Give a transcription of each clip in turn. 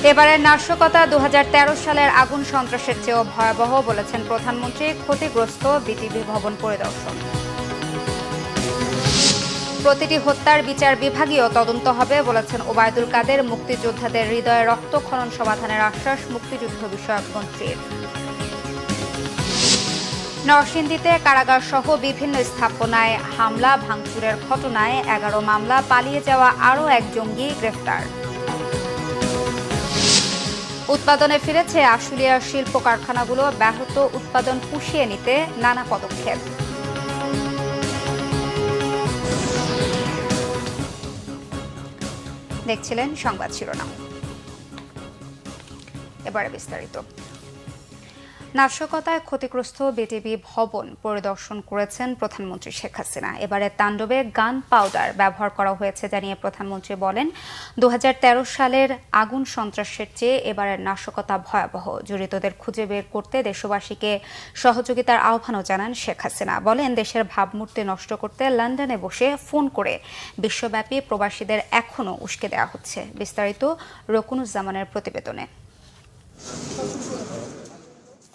এবারের নাশকতা ২০১৩ সালের আগুন সন্ত্রাসের চেয়েও ভয়াবহ বলেছেন প্রধানমন্ত্রী। ক্ষতিগ্রস্ত বিটিভি ভবন পরিদর্শন। প্রতিটি হত্যার বিচার বিভাগীয় তদন্ত হবে বলেছেন ওবায়দুল কাদের। মুক্তিযোদ্ধাদের হৃদয়ে রক্তক্ষরণ সমাধানের আশ্বাস মুক্তিযুদ্ধ বিষয়ক মন্ত্রীর। নরসিংদীতে কারাগার সহ বিভিন্ন স্থাপনায় হামলা ভাঙচুরের ঘটনায় ১১ মামলা, পালিয়ে যাওয়া আরও এক জঙ্গি গ্রেফতার। উৎপাদনে ফিরেছে আশুলিয়ার শিল্প কারখানাগুলো, ব্যাহত উৎপাদন পুষিয়ে নিতে নানা পদক্ষেপ। দেখছিলেন সংবাদ শিরোনাম, এবারে বিস্তারিত। নাশকতায় ক্ষতিগ্রস্ত বিটিভি ভবন পরিদর্শন করেছেন প্রধানমন্ত্রী শেখ হাসিনা। এবারে তাণ্ডবে গান পাউডার ব্যবহার করা হয়েছে জানিয়ে প্রধানমন্ত্রী বলেন, ২০১৩ সালের আগুন সন্ত্রাসের চেয়ে এবারের নাশকতা ভয়াবহ। জড়িতদের খুঁজে বের করতে দেশবাসীকে সহযোগিতার আহ্বানও জানান শেখ হাসিনা। বলেন, দেশের ভাবমূর্তি নষ্ট করতে লন্ডনে বসে ফোন করে বিশ্বব্যাপী প্রবাসীদের এখনও উস্কে দেওয়া হচ্ছে। বিস্তারিত রকুনুজ্জামানের প্রতিবেদনে।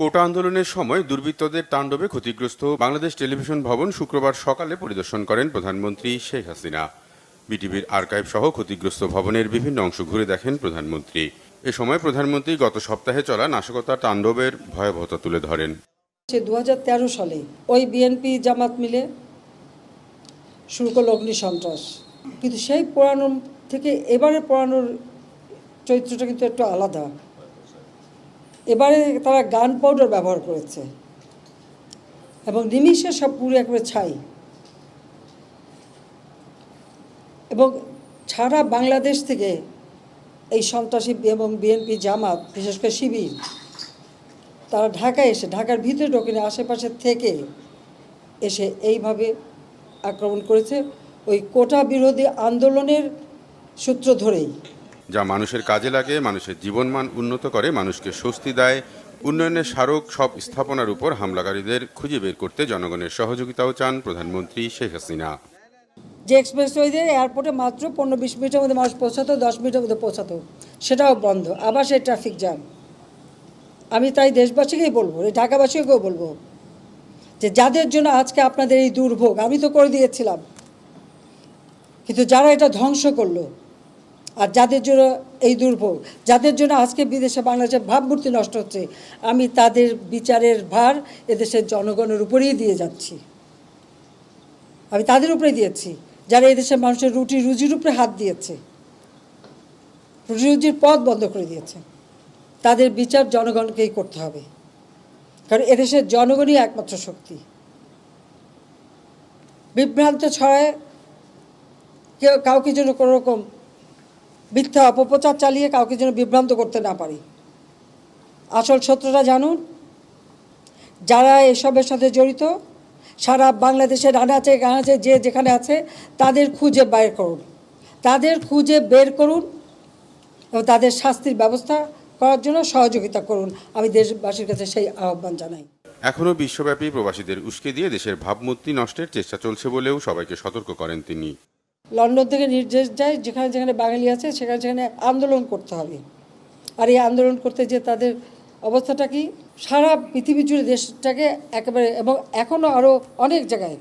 কোটা আন্দোলনের সময় দুর্বৃত্তদের তাণ্ডবে ক্ষতিগ্রস্ত বাংলাদেশ টেলিভিশন ভবন শুক্রবার সকালে পরিদর্শন করেন প্রধানমন্ত্রী শেখ হাসিনা। বিটিভির আর্কাইভ সহ ক্ষতিগ্রস্ত ভবনের বিভিন্ন অংশ ঘুরে দেখেন প্রধানমন্ত্রী। এ সময় প্রধানমন্ত্রী গত সপ্তাহে চলা নাশকতা তাণ্ডবের ভয়াবহতা তুলে ধরেন। ২০১৩ সালে ওই বিএনপি জামাত মিলে শুরু করল অগ্নি সন্ত্রাস, কিন্তু সেই পড়ানোর থেকে এবারে পড়ানোর চরিত্রটা কিন্তু একটু আলাদা। এবারে তারা গান পাউডার ব্যবহার করেছে এবং নিমিষে সব পুরো একবারে ছাই, এবং সারা বাংলাদেশ থেকে এই সন্ত্রাসী এবং বিএনপি জামাত, বিশেষ করে শিবির, তারা ঢাকায় এসে ঢাকার ভিতরে ঢোকেনি, আশেপাশে থেকে এসে এইভাবে আক্রমণ করেছে ওই কোটা বিরোধী আন্দোলনের সূত্র ধরেই, যা মানুষের কাজে লাগে, মানুষের জীবনমান উন্নত করে, মানুষকে স্বস্তি দেয়। উন্নয়নের স্মারক সব স্থাপনার উপর হামলাকারীদের খুঁজে বের করতে জনগণের সহযোগিতাও চান প্রধানমন্ত্রী শেখ হাসিনা। যে এক্সপ্রেসওয়ে দিয়ে এয়ারপোর্টে মাত্র ১৫-২০ মিনিটের মধ্যে মানুষ পৌঁছাতো, 10 মিনিটের মধ্যে পৌঁছাতো, সেটাও বন্ধ। আবার সেই ট্রাফিক জ্যাম। আমি তাই দেশবাসীকেই বলবো, এই ঢাকাবাসীকেও বলবো, যে যাদের জন্য আজকে আপনাদের এই দুর্ভোগ, আমি তো করে দিয়েছিলাম, কিন্তু যারা এটা ধ্বংস করলো, আর যাদের জন্য এই দুর্ভোগ, যাদের জন্য আজকে বিদেশে বাংলাদেশের ভাবমূর্তি নষ্ট হচ্ছে, আমি তাদের বিচারের ভার এদেশের জনগণের উপরেই দিয়ে যাচ্ছি। আমি তাদের উপরে দিয়েছি যারা এদেশের মানুষের রুটি রুজির উপরে হাত দিয়েছে, রুটি রুজির পথ বন্ধ করে দিয়েছে। তাদের বিচার জনগণকেই করতে হবে, কারণ এদেশের জনগণই একমাত্র শক্তি। বিভ্রান্ত ছড়ায় কেউ কাউকে যেন কোনো রকম মিথ্যা অপপ্রচার চালিয়ে কাউকে যেন বিভ্রান্ত করতে না পারি। আসল সত্যটা জানুন, যারা এসবের সাথে জড়িত সারা বাংলাদেশের আনাচে কানাচে যে যেখানে আছে তাদের খুঁজে বের করুন, তাদের খুঁজে বের করুন এবং তাদের শাস্তির ব্যবস্থা করার জন্য সহযোগিতা করুন। আমি দেশবাসীর কাছে সেই আহ্বান জানাই। এখনও বিশ্বব্যাপী প্রবাসীদের উস্কে দিয়ে দেশের ভাবমূর্তি নষ্টের চেষ্টা চলছে বলেও সবাইকে সতর্ক করেন তিনি। লন্ডন থেকে নির্দেশ যায়, যেখানে যেখানে বাঙালি আছে সেখানে সেখানে আন্দোলন করতে হবে। আর এই আন্দোলন করতে যে তাদের অবস্থাটা কি, সারা পৃথিবী জুড়ে দেশটাকে একেবারে, এবং এখনও আরও অনেক জায়গায়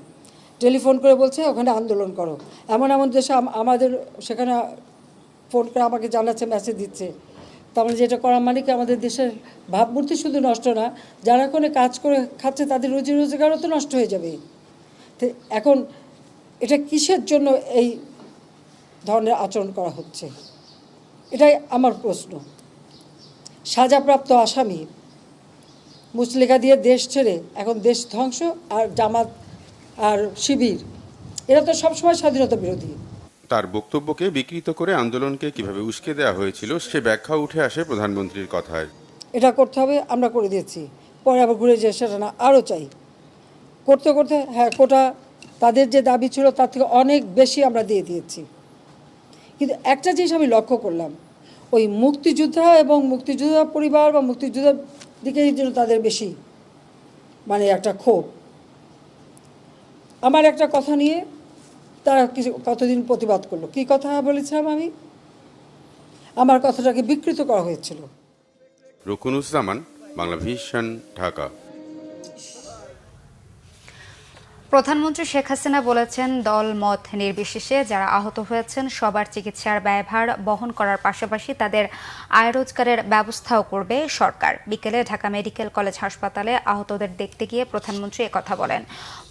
টেলিফোন করে বলছে ওখানে আন্দোলন করো। এমন এমন দেশে আমাদের সেখানে ফোন করে আমাকে জানাচ্ছে, মেসেজ দিচ্ছে। তার মানে যেটা করার মানে কি, আমাদের দেশের ভাবমূর্তি শুধু নষ্ট না, যারা কোনো কাজ করে খাচ্ছে তাদের রুজি রোজগারও তো নষ্ট হয়ে যাবে। তো এখন এটা কিসের জন্য এই ধরনের আচরণ করা হচ্ছে, এটাই আমার প্রশ্ন। সাজাপ্রাপ্ত আসামি মুচলেখা দিয়ে দেশ ছেড়ে এখন দেশ ধ্বংস, আর জামাত আর শিবির এরা তো সবসময় স্বাধীনতা বিরোধী। তার বক্তব্যকে বিকৃত করে আন্দোলনকে কিভাবে উস্কে দেওয়া হয়েছিল সে ব্যাখ্যা উঠে আসে প্রধানমন্ত্রীর কথায়। এটা করতে হবে, আমরা করে দিয়েছি, পরে আবার ঘুরে যে সেটা না, আরও চাই। করতে করতে হ্যাঁ, কোটা তাদের যে দাবি ছিল তার থেকে অনেক বেশি আমরা দিয়ে দিয়েছি। কিন্তু একটা জিনিস আমি লক্ষ্য করলাম, ওই মুক্তিযোদ্ধা এবং মুক্তিযোদ্ধা পরিবার বা মুক্তিযোদ্ধার দিকেই যেন তাদের বেশি মানে একটা ক্ষোভ। আমার একটা কথা নিয়ে তারা কিছু কতদিন প্রতিবাদ করলো, কী কথা বলেছিলাম আমার কথাটাকে বিকৃত করা হয়েছিল। রুকুনুজ্জামান, বাংলা ভিশন, ঢাকা। প্রধানমন্ত্রী শেখ হাসিনা বলেছেন, দল মত নির্বিশেষে যারা আহত হয়েছেন সবার চিকিৎসার ব্যয়ভার বহন করার পাশাপাশি তাদের আয় রোজগারের ব্যবস্থাও করবে সরকার। বিকেলে ঢাকা মেডিকেল কলেজ হাসপাতালে আহতদের দেখতে গিয়ে প্রধানমন্ত্রী একথা বলেন।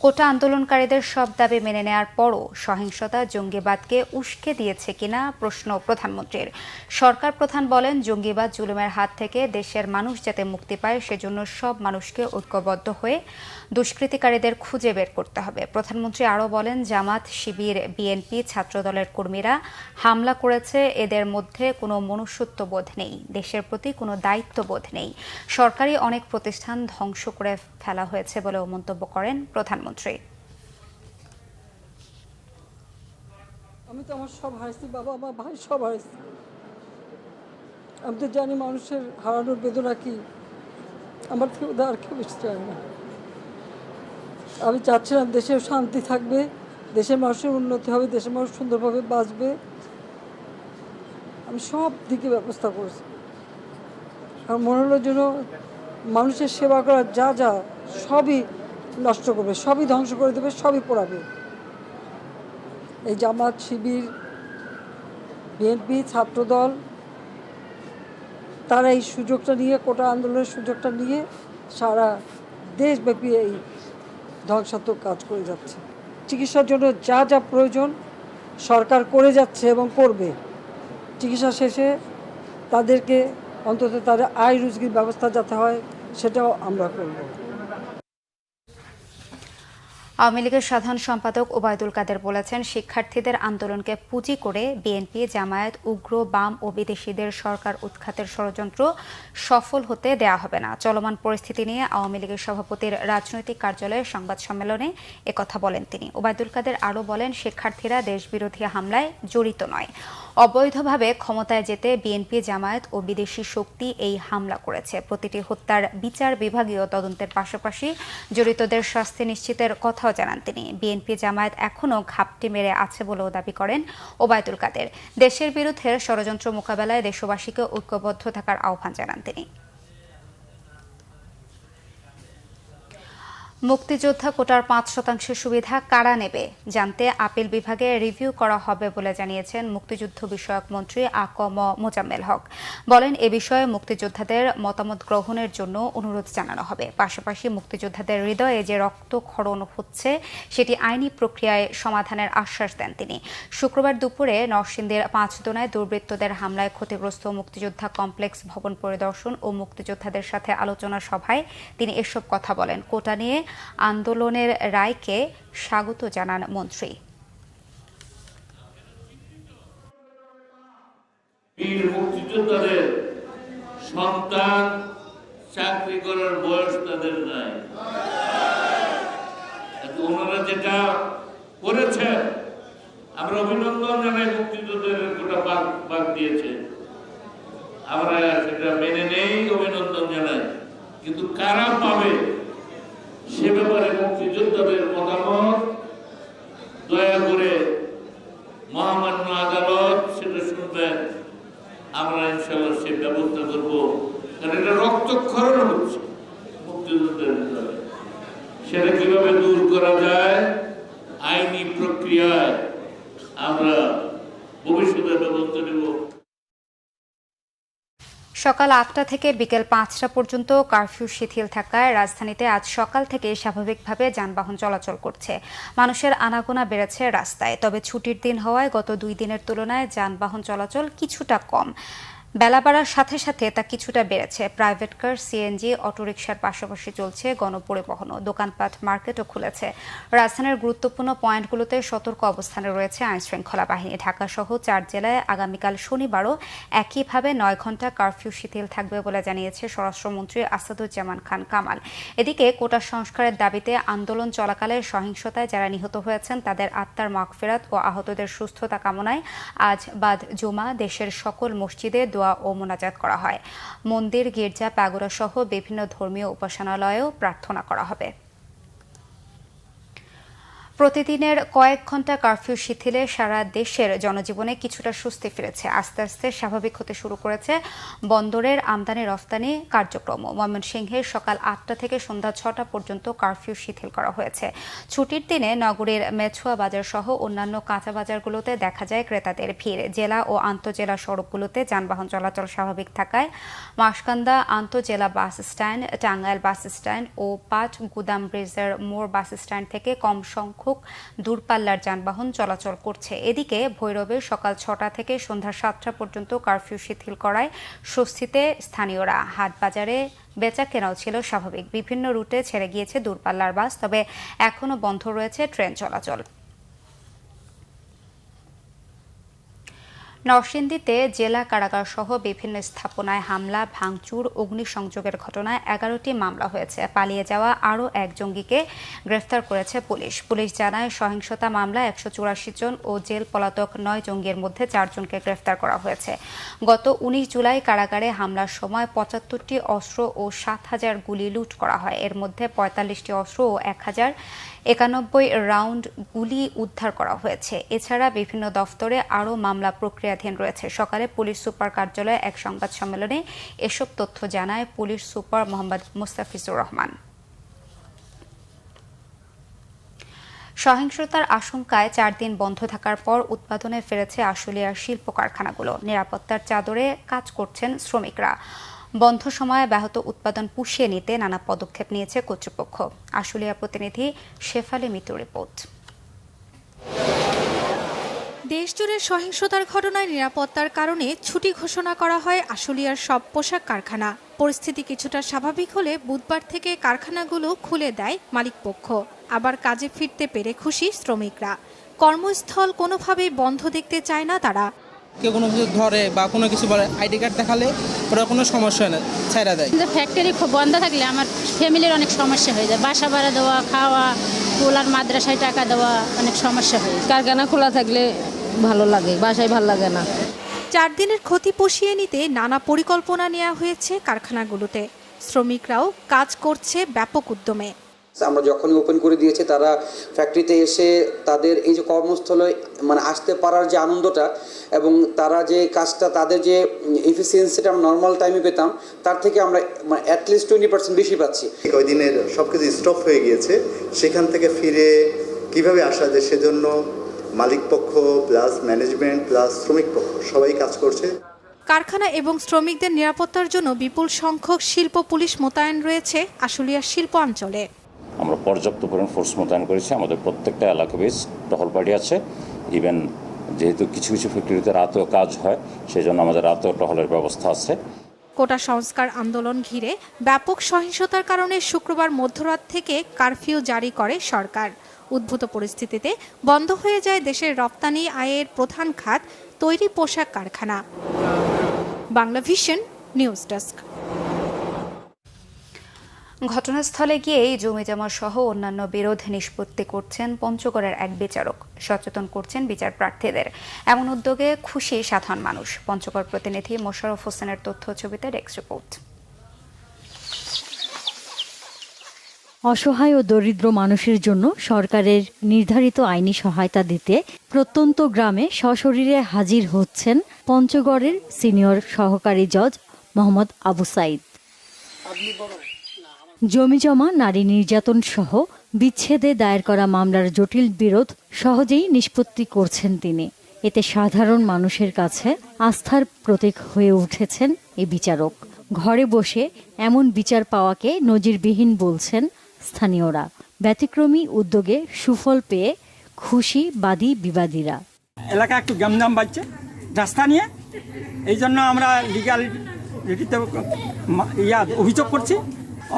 কোটা আন্দোলনকারীদের সব দাবি মেনে নেওয়ার পরও সহিংসতা জঙ্গিবাদকে উস্কে দিয়েছে কিনা প্রশ্ন প্রধানমন্ত্রীর। সরকার প্রধান বলেন, জঙ্গিবাদ জুলুমের হাত থেকে দেশের মানুষ যাতে মুক্তি পায় সেজন্য সব মানুষকে ঐক্যবদ্ধ হয়ে দুষ্কৃতিকারীদের খুঁজে বের করতে হবে। প্রধানমন্ত্রী আরও বলেন, জামাত, শিবির, বিএনপি, ছাত্রদলের কর্মীরা হামলা করেছে, এদের মধ্যে কোনো মনুষ্যত্ববোধ নেই, দেশের প্রতি কোনো দায়িত্ববোধ নেই। সরকারি অনেক প্রতিষ্ঠান ধ্বংস করে ফেলা হয়েছে বলেও মন্তব্য করেন প্রধানমন্ত্রী। আমি তো আমার সব হারাইছি, বাবা আমার ভাই সব হারাইছি। আমি তো জানি মানুষের হারানোর বেদনা কি, আমার থেকে আর কেউ বেশি চায় না। আমি চাচ্ছিলাম দেশের শান্তি থাকবে, দেশের মানুষের উন্নতি হবে, দেশের মানুষ সুন্দরভাবে বাঁচবে। আমি সব দিকে ব্যবস্থা করেছি। আর মনে হলো যেন মানুষের সেবা করার যা যা সবই নষ্ট করবে, সবই ধ্বংস করে দেবে, সবই পোড়াবে। এই জামাত, শিবির, বিএনপি, ছাত্রদল তারা এই সুযোগটা নিয়ে, কোটা আন্দোলনের সুযোগটা নিয়ে সারা দেশব্যাপী এই ধ্বংসাত্মক কাজ করে যাচ্ছে। চিকিৎসার জন্য যা যা প্রয়োজন সরকার করে যাচ্ছে এবং করবে। চিকিৎসা শেষে তাদেরকে অন্তত তাদের আয় রোজগার ব্যবস্থা যাতে হয় সেটাও আমরা করব। আওয়ামী লীগের সাধারণ সম্পাদক ওবায়দুল কাদের বলেছেন, শিক্ষার্থীদের আন্দোলনকে পুঁজি করে বিএনপি, জামায়াত, উগ্র, বাম ও বিদেশিদের সরকার উৎখাতের ষড়যন্ত্র সফল হতে দেয়া হবে না। চলমান পরিস্থিতি নিয়ে আওয়ামী লীগের সভাপতির রাজনৈতিক কার্যালয়ে সংবাদ সম্মেলনে একথা বলেন তিনি। ওবায়দুল কাদের আরও বলেন, শিক্ষার্থীরা দেশবিরোধী হামলায় জড়িত নয়। অবৈধভাবে ক্ষমতায় যেতে বিএনপি, জামায়াত ও বিদেশি শক্তি এই হামলা করেছে। প্রতিটি হত্যার বিচার বিভাগীয় তদন্তের পাশাপাশি জড়িতদের শাস্তি নিশ্চিতের কথাও জানান তিনি। বিএনপি, জামায়াত এখনও ঘাপটি মেরে আছে বলেও দাবি করেন ওবায়দুল কাদের। দেশের বিরুদ্ধে ষড়যন্ত্র মোকাবেলায় দেশবাসীকে ঐক্যবদ্ধ থাকার আহ্বান জানান তিনি। মুক্তিযোদ্ধা কোটার ৫% সুবিধা কারা নেবে জানতে আপিল বিভাগে রিভিউ করা হবে বলে জানিয়েছেন মুক্তিযুদ্ধ বিষয়ক মন্ত্রী আ.ক.ম মোজাম্মেল হক। বলেন, এ বিষয়ে মুক্তিযোদ্ধাদের মতামত গ্রহণের জন্য অনুরোধ জানানো হবে। পাশাপাশি মুক্তিযোদ্ধাদের হৃদয়ে যে রক্তক্ষরণ হচ্ছে সেটি আইনি প্রক্রিয়ায় সমাধানের আশ্বাস দেন তিনি। শুক্রবার দুপুরে নরসিংদীর পাঁচদোনায় দুর্বৃত্তদের হামলায় ক্ষতিগ্রস্ত মুক্তিযোদ্ধা কমপ্লেক্স ভবন পরিদর্শন ও মুক্তিযোদ্ধাদের সাথে আলোচনা সভায় তিনি এসব কথা বলেন। কোটা নিয়ে আন্দোলনের রায়কে স্বাগত জানান মন্ত্রী। বীর মুক্তিযোদ্ধাদের সন্তান চাকরি করার বয়স তাদের নাই, ওনারা যেটা করেছেন আমরা অভিনন্দন জানাই। মুক্তিযোদ্ধাদের গোটা বাদ দিয়েছে, আমরা সেটা মেনে নেই, অভিনন্দন জানাই। কিন্তু কারা পাবে সে ব্যাপারে মুক্তিযোদ্ধাদের মতামত দয়া করে মহামান্য আদালত সেটা শুনবেন। আমরা ইনশাআল্লাহ সে ব্যবস্থা করবো, কারণ এটা রক্তক্ষরণ হচ্ছে মুক্তিযুদ্ধের ভিতরে। সেটা কিভাবে দূর করা যায় আইনি প্রক্রিয়ায় আমরা ভবিষ্যতের ব্যবস্থা নেব। সকাল ৮টা থেকে বিকেল ৫টা পর্যন্ত কারফিউ শিথিল থাকায় রাজধানীতে আজ সকাল থেকে স্বাভাবিকভাবে যানবাহন চলাচল করছে। মানুষের আনাগোনা বেড়েছে রাস্তায়। তবে ছুটির দিন হওয়ায় গত 2 দিনের তুলনায় যানবাহন চলাচল কিছুটা কম। বেলা বাড়ার সাথে সাথে তা কিছুটা বেড়েছে। প্রাইভেট কার, সিএনজি, অটোরিকশার পাশাপাশি চলছে গণপরিবহনও। দোকানপাট, মার্কেটও খুলেছে। রাজধানীর গুরুত্বপূর্ণ পয়েন্টগুলোতে সতর্ক অবস্থানে রয়েছে আইনশৃঙ্খলা বাহিনী। ঢাকাসহ 4 জেলায় আগামীকাল শনিবারও একইভাবে 9 ঘণ্টা কারফিউ শিথিল থাকবে বলে জানিয়েছে স্বরাষ্ট্রমন্ত্রী আসাদুজ্জামান খান কামাল। এদিকে কোটা সংস্কারের দাবিতে আন্দোলন চলাকালে সহিংসতায় যারা নিহত হয়েছেন তাদের আত্মার মাগফিরাত ও আহতদের সুস্থতা কামনায় আজ বাদ জুমা দেশের সকল মসজিদে দোয়া ও মোনাজাত করা হয়। মন্দির, গির্জা, প্যাগোডা সহ বিভিন্ন ধর্মীয় উপাসনালয়েও প্রার্থনা করা হবে। প্রতিদিনের কয়েক ঘন্টা কারফিউ শিথিলে সারা দেশের জনজীবনে কিছুটা স্বস্তি ফিরেছে। আস্তে আস্তে স্বাভাবিক হতে শুরু করেছে বন্দরের আমদানি রফতানি কার্যক্রম। ময়মনসিংহে সকাল ৮টা থেকে সন্ধ্যা ৬টা পর্যন্ত কারফিউ শিথিল করা হয়েছে। ছুটির দিনে নগরীর মেছুয়া বাজার সহ অন্যান্য কাঁচা বাজারগুলোতে দেখা যায় ক্রেতাদের ভিড়। জেলা ও আন্তঃজেলা সড়কগুলোতে যানবাহন চলাচল স্বাভাবিক থাকায় মাসকান্দা আন্তঃজেলা bus stand, Tangail bus stand ও পাট গুদাম ব্রিজের মোড় বাস স্ট্যান্ড থেকে কম সংখ্যক দূরপাল্লার যানবাহন চলাচল করছে। এদিকে ভৈরবে সকাল ৬টা থেকে সন্ধ্যা ৭টা পর্যন্ত কারফিউ শিথিল করায় স্বস্তিতে স্থানীয়রা। হাট বাজারে বেচা কেনাও ছিল স্বাভাবিক। বিভিন্ন রুটে ছেড়ে গিয়েছে দূরপাল্লার বাস, তবে এখনও বন্ধ রয়েছে ট্রেন চলাচল। নরসিংদীতে জেলা কারাগার সহ বিভিন্ন স্থাপনায় হামলা, ভাঙচুর, অগ্নিসংযোগের ঘটনায় ১১টি মামলা হয়েছে। পালিয়ে যাওয়া আরও এক জঙ্গিকে গ্রেফতার করেছে পুলিশ। পুলিশ জানায়, সহিংসতা মামলায় ১৮৪ জন ও জেল পলাতক ৯ জঙ্গির মধ্যে ৪ জনকে গ্রেফতার করা হয়েছে। গত ১৯ জুলাই কারাগারে হামলার সময় ৭৫টি অস্ত্র ও ৭,০০০ গুলি লুট করা হয়। এর মধ্যে ৪৫টি অস্ত্র ও ১,০৯১ রাউন্ড গুলি উদ্ধার করা হয়েছে। এছাড়া বিভিন্ন দফতরে আরও মামলা প্রক্রিয়াধীন রয়েছে। সকালে পুলিশ সুপার কার্যালয়ে এক সংবাদ সম্মেলনে এসব তথ্য জানায় পুলিশ সুপার মোহাম্মদ মুস্তাফিজুর রহমান। সহিংসতার আশঙ্কায় ৪ দিন বন্ধ থাকার পর উৎপাদনে ফিরেছে আশুলিয়ার শিল্প কারখানাগুলো। নিরাপত্তার চাদরে কাজ করছেন শ্রমিকরা। বন্ধ সময়ে ব্যাহত উৎপাদন পুষিয়ে নিতে নানা পদক্ষেপ নিয়েছে কর্তৃপক্ষ। আশুলিয়া প্রতিনিধি শেফালি মিতুর রিপোর্ট। দেশজুড়ে সহিংসতার ঘটনায় নিরাপত্তার কারণে ছুটি ঘোষণা করা হয় আশুলিয়ার সব পোশাক কারখানা। পরিস্থিতি কিছুটা স্বাভাবিক হলে বুধবার থেকে কারখানাগুলো খুলে দেয় মালিকপক্ষ। আবার কাজে ফিরতে পেরে খুশি শ্রমিকরা। কর্মস্থল কোনোভাবেই বন্ধ দেখতে চায় না তারা। কেউ কোনো কিছু ধরে বা কোনো কিছু বলে, আইডি কার্ড দেখালে ওরা কোনো সমস্যা না, ছেড়ে দেয়। ফ্যাক্টরি খুব বন্ধ থাকলে আমার ফ্যামিলির অনেক সমস্যা হয়ে যায়। বাসা ভাড়া দেওয়া, খাওয়া, স্কুল আর মাদ্রাসায় টাকা দেওয়া, অনেক সমস্যা হয়ে যায়। কারখানা খোলা থাকলে ভালো লাগে, বাসায় ভালো লাগে না। ৪ দিনের ক্ষতি পুষিয়ে নিতে নানা পরিকল্পনা নেওয়া হয়েছে কারখানাগুলোতে। শ্রমিকরাও কাজ করছে ব্যাপক উদ্যমে। আমরা যখনই ওপেন করে দিয়েছি, তারা ফ্যাক্টরিতে এসে তাদের এই যে কর্মস্থলে আসতে পারার যে আনন্দটা এবং তারা যে কাজটা, তাদের যে এফিসিয়েন্সিটা আমরা নর্মাল টাইমে পেতাম, তার থেকে আমরা অ্যাটলিস্ট 20% বেশি পাচ্ছি। ওই দিনের সব কিছু স্টপ হয়ে গিয়েছে, সেখান থেকে ফিরে কিভাবে আসা যায় সেজন্য মালিকপক্ষ প্লাস ম্যানেজমেন্ট প্লাস শ্রমিক পক্ষ সবাই কাজ করছে। কারখানা এবং শ্রমিকদের নিরাপত্তার জন্য বিপুল সংখ্যক শিল্প পুলিশ মোতায়েন রয়েছে আশুলিয়ার শিল্প অঞ্চলে। আমরা পর্যাপ্ত পরিমাণ ফোর্স মোতায়েন করেছি। আমাদের প্রত্যেকটা এলাকা বেশ টহল পার্টি আছে। ইভেন যেহেতু কিছু কিছু ফ্যাক্টরিতে রাতেও কাজ হয়, সেই জন্য আমাদের রাতেও টহলের ব্যবস্থা আছে। কোটা সংস্কার আন্দোলন ঘিরে ব্যাপক সহিংসতার কারণে শুক্রবার মধ্যরাত থেকে কারফিউ জারি করে সরকার। উদ্ভূত পরিস্থিতিতে বন্ধ হয়ে যায় দেশের রপ্তানি আয়ের প্রধান খাত তৈরি পোশাক কারখানা। Bangla vision news desk. ঘটনাস্থলে গিয়েই জমিজমা সহ অন্যান্য বিরোধ নিষ্পত্তি করছেন পঞ্চগড়ের এক বিচারক। সচেতন করছেন বিচার প্রার্থীদের। এমন উদ্যোগে খুশি সাধারণ মানুষ। পঞ্চগড় প্রতিনিধি মোশাররফ হোসেনের তথ্য ছবিতে ডেস্ক রিপোর্ট। অসহায় ও দরিদ্র মানুষের জন্য সরকারের নির্ধারিত আইনি সহায়তা দিতে প্রত্যন্ত গ্রামে সশরীরে হাজির হচ্ছেন পঞ্চগড়ের সিনিয়র সহকারী জজ মোহাম্মদ আবু সাইদ। জমিজমা, নারী নির্যাতন সহ বিচ্ছেদে দায়ের করা মামলার জটিল বিরোধ সহজেই নিষ্পত্তি করছেন তিনি। এতে সাধারণ মানুষের কাছে আস্থার প্রতীক হয়ে উঠেছেন এই বিচারক। ঘরে বসে এমন বিচার পাওয়াকে নজিরবিহীন বলছেন স্থানীয়রা। ব্যতিক্রমী উদ্যোগে সুফল পেয়ে খুশি বাদী বিবাদীরা। এলাকা একটু গ্যামজাম বাড়ছে রাস্তা নিয়ে, এই জন্য আমরা লিগাল অভিযোগ করছি।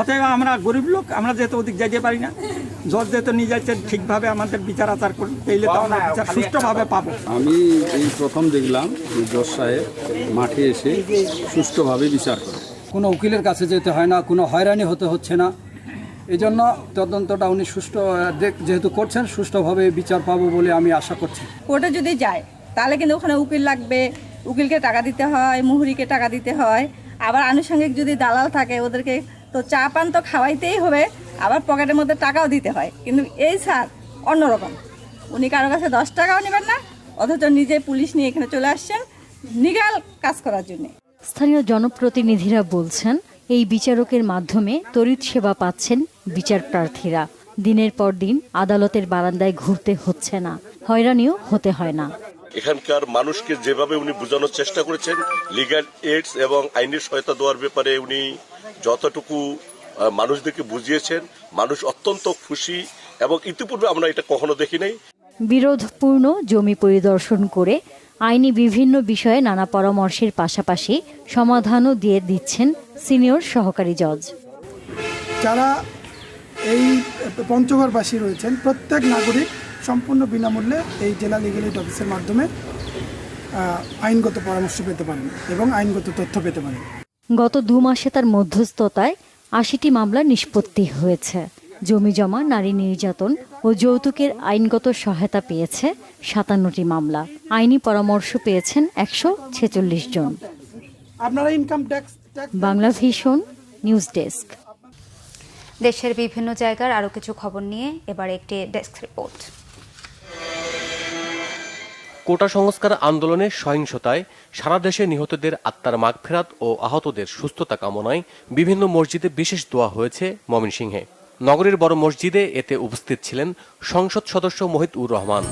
অতএব আমরা গরিব লোক, আমরা যেহেতু ওদিক যাইতে পারি না, জজ যেহেতু নিয়ে যাচ্ছে ঠিকভাবে আমাদের বিচার আচার পেলে তো আমরা বিচার সুষ্ঠুভাবে পাবো। আমি এই প্রথম দেখলাম জজ সাহেব মাঠে এসে সুষ্ঠুভাবে বিচার করে। কোনো উকিলের কাছে যেতে হয় না, কোনো হয়রানি হতে হচ্ছে না। এই জন্য তদন্তটা উনি সুষ্ঠু যেহেতু করছেন, সুষ্ঠুভাবে বিচার পাবো বলে আমি আশা করছি। কোর্টে যদি যায় তাহলে কিন্তু ওখানে উকিল লাগবে, উকিলকে টাকা দিতে হয়, মুহুরিকে টাকা দিতে হয়, আবার আনুষঙ্গিক যদি দালাল থাকে ওদেরকে তো চা পান তো খাওয়াইতেই হবে, আবার পকেটের মধ্যে টাকাও দিতে হয়। কিন্তু এই স্যার অন্যরকম। উনি কারো কাছে 10 টাকাও নেবেন না, অথচ নিজে পুলিশ নিয়ে এখানে চলে আসছেন নিগাল কাজ করার জন্য। স্থানীয় জনপ্রতিনিধিরা বলছেন, এই বিচারকের মাধ্যমে তড়িৎ সেবা পাচ্ছেন বিচার প্রার্থীরা। দিনের পর দিন আদালতের বারান্দায় ঘুরতে হচ্ছে না, হয়রানিও হতে হয় না। এখানকার মানুষকে যেভাবে উনি বোঝানোর চেষ্টা করেছেন, লিগ্যাল এইডস এবং আইনের সহায়তা দেওয়ার ব্যাপারে উনি যতটুকু মানুষদেরকে বুঝিয়েছেন, মানুষ অত্যন্ত খুশি এবং ইতিপূর্বে আমরা এটা কখনো দেখি নাই। বিরোধপূর্ণ জমি পরিদর্শন করে আইনি বিভিন্ন বিষয়ে নানা পরামর্শের পাশাপাশি সমাধানও দিয়ে দিচ্ছেন সিনিয়র সহকারী জজ। যারা এই পঞ্চগড়বাসী রয়েছেন, প্রত্যেক নাগরিক সম্পূর্ণ বিনামূল্যে এই জেলা লিগ্যাল এইড অফিসের মাধ্যমে আইনগত পরামর্শ পেতে পারেন এবং আইনগত তথ্য পেতে পারেন। গত 2 মাসে তার মধ্যস্থতায় 80টি মামলা নিষ্পত্তি হয়েছে। জমি জমা, নারী নির্যাতন ও যৌতুকের আইনগত সহায়তা পেয়েছে 57টি মামলা। আইনি পরামর্শ পেয়েছেন 146 জন। আপনারা income tax Bangla vision news desk. দেশের বিভিন্ন জায়গার আরও কিছু খবর নিয়ে এবার একটি ডেস্ক রিপোর্ট। কোটা সংস্কার আন্দোলনের সহিংসতায় সারা দেশে নিহতদের আত্মার মাগফিরাত ও আহতদের সুস্থতা কামনায় বিভিন্ন মসজিদে বিশেষ দোয়া হয়েছে ময়মনসিংহে। নগরীর বড় মসজিদে এতে উপস্থিত ছিলেন সংসদ সদস্য মহিউর রহমান।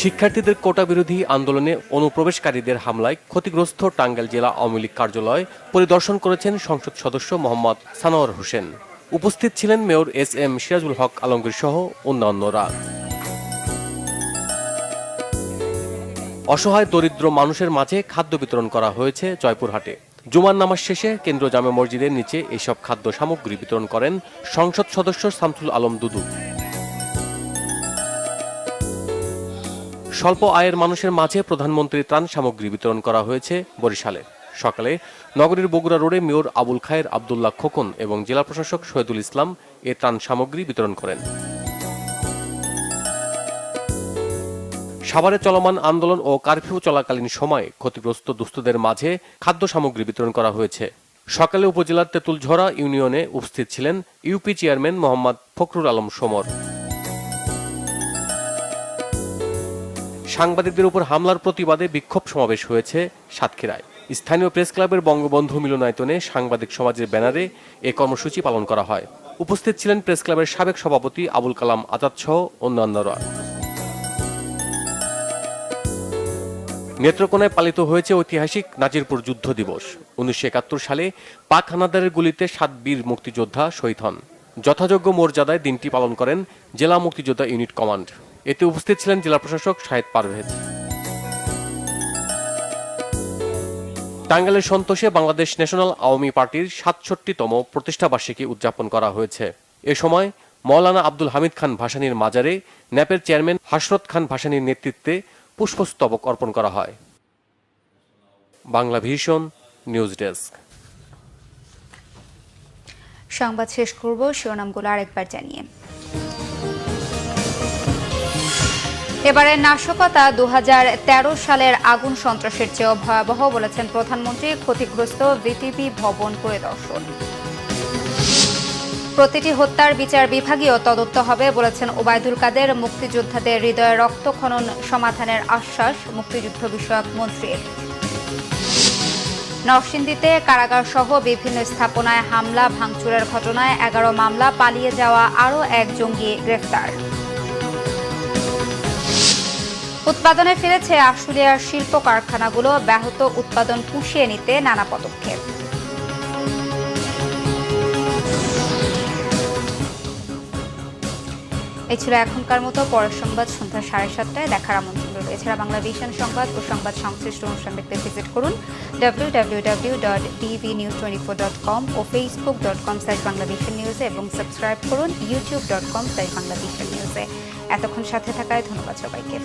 শিক্ষার্থীদের কোটা বিরোধী আন্দোলনে অনুপ্রবেশকারীদের হামলায় ক্ষতিগ্রস্ত টাঙ্গাইল জেলা আওয়ামী লীগ কার্যালয় পরিদর্শন করেছেন সংসদ সদস্য মোহাম্মদ সানোয়ার হোসেন। উপস্থিত ছিলেন মেয়র SM সিরাজুল হক আলমগীর সহ অন্যান্যরা। অসহায় দরিদ্র মানুষের মাঝে খাদ্য বিতরণ করা হয়েছে জয়পুরহাটে। জুমার নামাজ শেষে কেন্দ্রীয় জামে মসজিদের নিচে এইসব খাদ্য সামগ্রী বিতরণ করেন সংসদ সদস্য শামসুল আলম দুদু। স্বল্প আয়ের মানুষের মাঝে প্রধানমন্ত্রীর ত্রাণ সামগ্রী বিতরণ করা হয়েছে বরিশালে। সকালে নগরীর বগুড়া রোডে মেয়র আবুল খায়ের আব্দুল্লাহ খোকন এবং জেলা প্রশাসক শহীদুল ইসলাম এ ত্রাণ সামগ্রী বিতরণ করেন। সাভারে চলমান আন্দোলন ও কারফিউ চলাকালীন সময়ে ক্ষতিগ্রস্ত দুস্থদের মাঝে খাদ্য সামগ্রী বিতরণ করা হয়েছে। সকালে উপজেলার তেঁতুলঝরা ইউনিয়নে উপস্থিত ছিলেন ইউপি চেয়ারম্যান মোহাম্মদ ফখরুল আলম সমর। সাংবাদিকদের উপর হামলার প্রতিবাদে বিক্ষোভ সমাবেশ হয়েছে সাতক্ষীরায়। স্থানীয় প্রেস ক্লাবের বঙ্গবন্ধু মিলনায়তনে সাংবাদিক সমাজের ব্যানারে এ কর্মসূচি পালন করা হয়। উপস্থিত ছিলেন প্রেস ক্লাবের সাবেক সভাপতি আবুল কালাম আজাদ সহ অন্যান্যরা। নেত্রকোনায় পালিত হয়েছে ঐতিহাসিক নাজিরপুর যুদ্ধ দিবস। 1971 সালে পাক হানাদারের গুলিতে 7 বীর মুক্তিযোদ্ধা শহীদ হন। যথাযোগ্য মর্যাদায় দিনটি পালন করেন জেলা মুক্তিযোদ্ধা ইউনিট কমান্ড। এতে উপস্থিত ছিলেন জেলা প্রশাসক শাহেদ পারভেজ। টাঙ্গাইলের সন্তোষে বাংলাদেশ ন্যাশনাল আওয়ামী পার্টির 67তম প্রতিষ্ঠাবার্ষিকী উদযাপন করা হয়েছে। এ সময় মওলানা আব্দুল হামিদ খান ভাসানীর মাজারে ন্যাপের চেয়ারম্যান হাসরত খান ভাসানীর নেতৃত্বে পুষ্পস্তবক অর্পণ করা হয়। Bangla vision news desk. সংবাদ শেষ করব শিরোনামগুলো আরেকবার জানিয়ে। এবারে নাশকতা 2013 সালের আগুন সন্ত্রাসের চেয়েও ভয়াবহ বলেছেন প্রধানমন্ত্রী। ক্ষতিগ্রস্ত বিটিপি ভবন পরিদর্শন। প্রতিটি হত্যার বিচার বিভাগীয় তদন্ত হবে বলেছেন ওবায়দুল কাদের। মুক্তিযোদ্ধাদের হৃদয়ে রক্তক্ষরণ সমাধানের আশ্বাস মুক্তিযুদ্ধ বিষয়ক মন্ত্রীর। নরসিংদীতে কারাগার সহ বিভিন্ন স্থাপনায় হামলা ভাঙচুরের ঘটনায় 11 মামলা, পালিয়ে যাওয়া আরও এক জঙ্গি গ্রেফতার। উৎপাদনে ফিরেছে আশুলিয়ার শিল্প কারখানাগুলো, ব্যাহত উৎপাদন পুষিয়ে নিতে নানা পদক্ষেপ। এই ছিল এখনকার মতো। পরের সংবাদ সন্ধ্যা 7:30টায় দেখার আমন্ত্রণ রইল। এছাড়া বাংলা ভিশন সংবাদ ও সংবাদ সংশ্লিষ্ট অনুষ্ঠান দেখতে ভিজিট করুন www.tvnews24.com ও facebook.com/banglavisionnews এবং সাবস্ক্রাইব করুন youtube.com/banglavisionnews। এতক্ষণ সাথে থাকায় ধন্যবাদ সবাইকে।